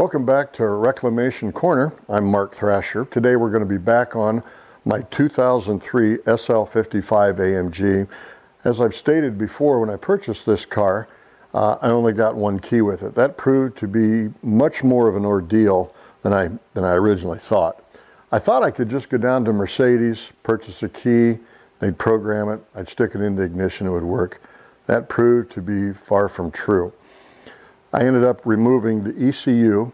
Welcome back to Reclamation Corner. I'm Mark Thrasher. Today we're going to be back on my 2003 SL55 AMG. As I've stated before, when I purchased this car, I only got one key with it. That proved to be much more of an ordeal than I originally thought. I thought I could just go down to Mercedes, purchase a key, they'd program it, I'd stick it in the ignition, it would work. That proved to be far from true. I ended up removing the ECU,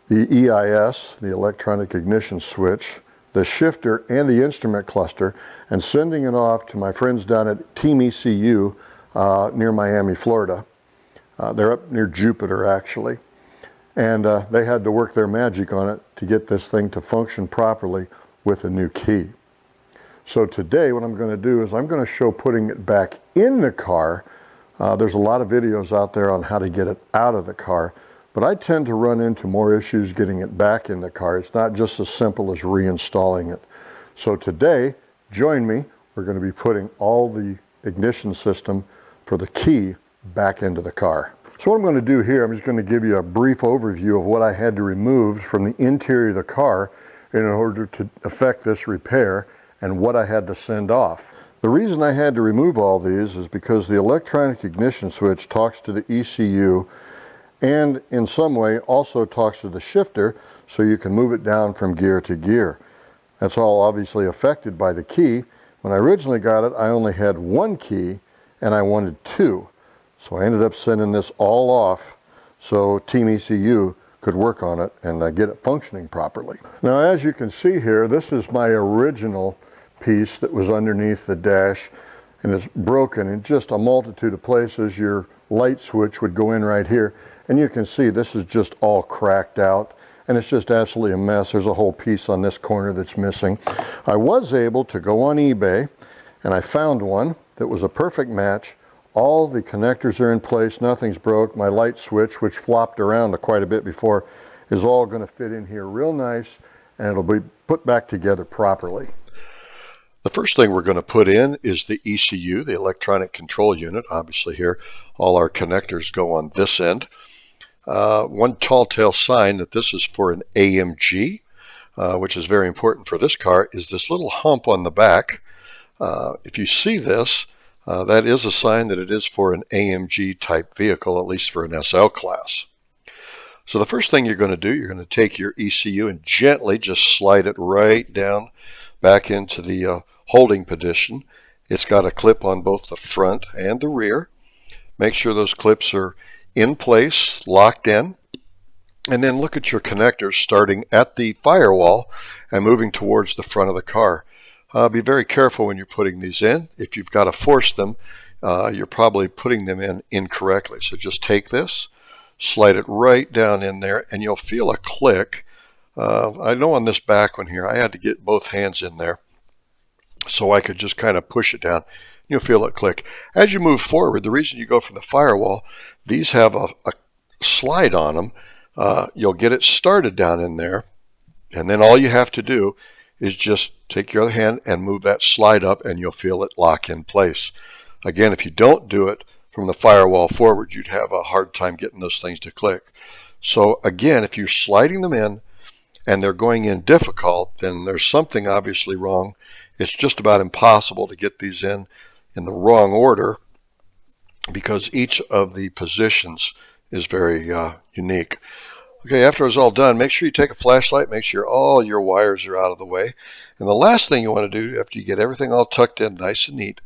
the EIS, the electronic ignition switch, the shifter, and the instrument cluster, and sending it off to my friends down at Team ECU near Miami, Florida. They're up near Jupiter, actually. And they had to work their magic on it to get this thing to function properly with a new key. So today what I'm going to do is I'm going to show putting it back in the car. There's a lot of videos out there on how to get it out of the car, but I tend to run into more issues getting it back in the car. It's not just as simple as reinstalling it. So today, join me. We're going to be putting all the ignition system for the key back into the car. So what I'm going to do here, I'm just going to give you a brief overview of what I had to remove from the interior of the car in order to effect this repair and what I had to send off. The reason I had to remove all these is because the electronic ignition switch talks to the ECU and in some way also talks to the shifter so you can move it down from gear to gear. That's all obviously affected by the key. When I originally got it, I only had one key and I wanted two. So I ended up sending this all off so Team ECU could work on it and get it functioning properly. Now, as you can see here, this is my original piece that was underneath the dash, and it's broken in just a multitude of places. Your light switch would go in right here, and you can see this is just all cracked out, and it's just absolutely a mess. There's a whole piece on this corner that's missing. I was able to go on eBay, and I found one that was a perfect match. All the connectors are in place, nothing's broke. My light switch, which flopped around quite a bit before, is all going to fit in here real nice, and it'll be put back together properly. The first thing we're going to put in is the ECU, the electronic control unit. Obviously here, all our connectors go on this end. One tall tale sign that this is for an AMG, which is very important for this car, is this little hump on the back. If you see this, that is a sign that it is for an AMG type vehicle, at least for an SL class. So the first thing you're going to do, you're going to take your ECU and gently just slide it right down back into the holding position. It's got a clip on both the front and the rear. Make sure those clips are in place, locked in, and then look at your connectors starting at the firewall and moving towards the front of the car. Be very careful when you're putting these in. If you've got to force them, you're probably putting them in incorrectly. So just take this, slide it right down in there, and you'll feel a click. I know on this back one here, I had to get both hands in there so I could just kind of push it down. You'll feel it click. As you move forward, the reason you go from the firewall, these have a slide on them. You'll get it started down in there, and then all you have to do is just take your other hand and move that slide up, and you'll feel it lock in place. Again, if you don't do it from the firewall forward, you'd have a hard time getting those things to click. So again, if you're sliding them in and they're going in difficult, then there's something obviously wrong. It's just about impossible to get these in the wrong order because each of the positions is very unique. Okay, after it's all done, make sure you take a flashlight, make sure all your wires are out of the way. And the last thing you want to do after you get everything all tucked in nice and neat,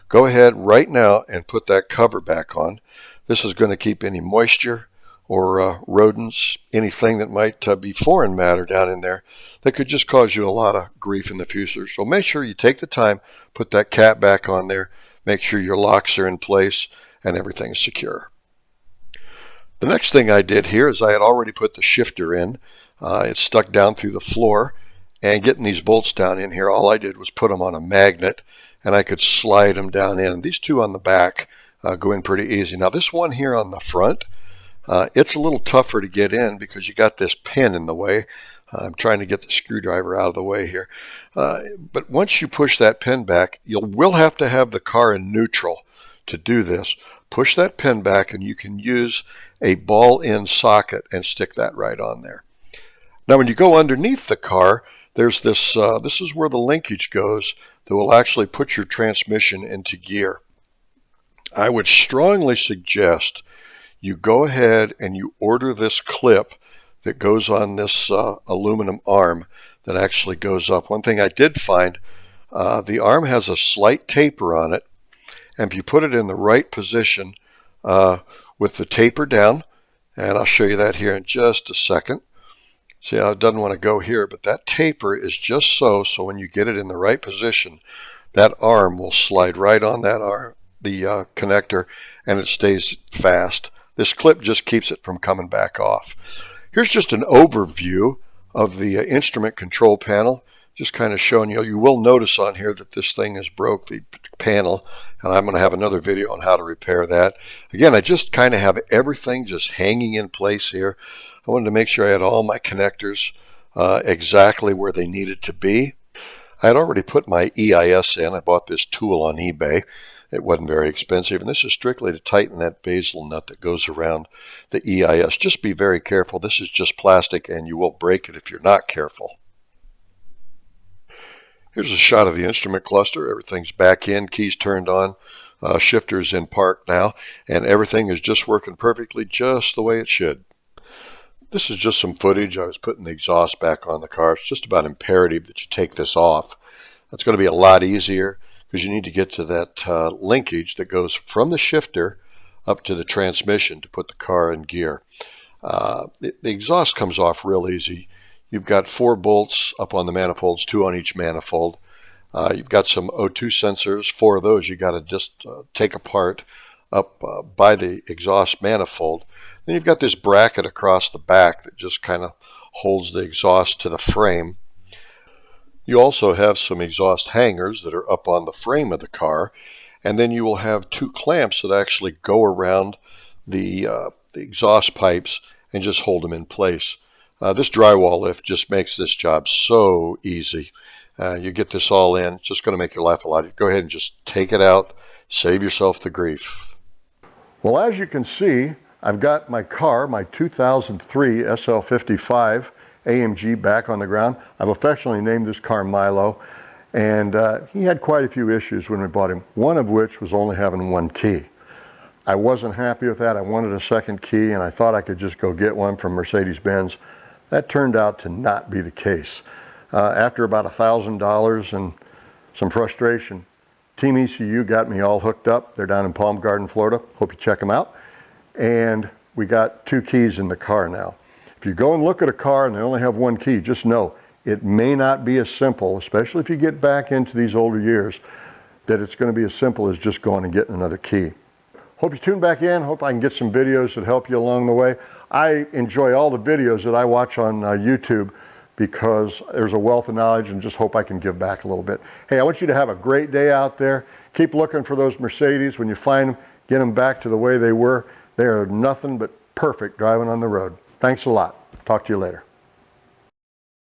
go ahead right now and put that cover back on. This is going to keep any moisture or rodents, anything that might be foreign matter down in there that could just cause you a lot of grief in the future. So make sure you take the time, put that cap back on there, make sure your locks are in place and everything is secure. The next thing I did here is I had already put the shifter in. It's stuck down through the floor, and getting these bolts down in here, all I did was put them on a magnet and I could slide them down in. These two on the back go in pretty easy. Now this one here on the front, it's a little tougher to get in because you got this pin in the way. I'm trying to get the screwdriver out of the way here. But once you push that pin back, you will have to have the car in neutral to do this. push that pin back and you can use a ball-end socket and stick that right on there. Now when you go underneath the car, there's this, this is where the linkage goes that will actually put your transmission into gear. I would strongly suggest you go ahead and you order this clip that goes on this aluminum arm that actually goes up. One thing I did find, the arm has a slight taper on it, and if you put it in the right position with the taper down, and I'll show you that here in just a second. See how it doesn't want to go here, but that taper is just so when you get it in the right position, that arm will slide right on that arm, the connector, and it stays fast. This clip just keeps it from coming back off. Here's just an overview of the instrument control panel, just kind of showing you. You will notice on here that this thing has broke the panel, and I'm going to have another video on how to repair that. Again, I just kind of have everything just hanging in place here. I wanted to make sure I had all my connectors exactly where they needed to be. I had already put my EIS in. I bought this tool on eBay. It wasn't very expensive, and this is strictly to tighten that bezel nut that goes around the EIS. Just be very careful. This is just plastic, and you will break it if you're not careful. Here's a shot of the instrument cluster. Everything's back in, keys turned on, shifter's in park now, and everything is just working perfectly just the way it should. This is just some footage. I was putting the exhaust back on the car. It's just about imperative that you take this off. That's going to be a lot easier because you need to get to that linkage that goes from the shifter up to the transmission to put the car in gear. The exhaust comes off real easy. You've got 4 bolts up on the manifolds, 2 on each manifold. You've got some O2 sensors. 4 of those you got to just take apart up by the exhaust manifold. Then you've got this bracket across the back that just kind of holds the exhaust to the frame. You also have some exhaust hangers that are up on the frame of the car, and then you will have 2 clamps that actually go around the exhaust pipes and just hold them in place. This drywall lift just makes this job so easy. You get this all in, it's just going to make your life a lot easier. Go ahead and just take it out, save yourself the grief. Well, as you can see, I've got my car, my 2003 SL55 AMG, back on the ground. I've affectionately named this car Milo, and he had quite a few issues when we bought him, one of which was only having 1 key. I wasn't happy with that. I wanted a second key, and I thought I could just go get one from Mercedes-Benz. That turned out to not be the case. After about $1,000 and some frustration, Team ECU got me all hooked up. They're down in Palm Garden, Florida. Hope you check them out. And we got 2 keys in the car now. If you go and look at a car and they only have 1 key, just know it may not be as simple, especially if you get back into these older years, that it's going to be as simple as just going and getting another key. Hope you tune back in. Hope I can get some videos that help you along the way. I enjoy all the videos that I watch on YouTube because there's a wealth of knowledge, and just hope I can give back a little bit. Hey, I want you to have a great day out there. Keep looking for those Mercedes. When you find them, get them back to the way they were. They are nothing but perfect driving on the road. Thanks a lot. Talk to you later.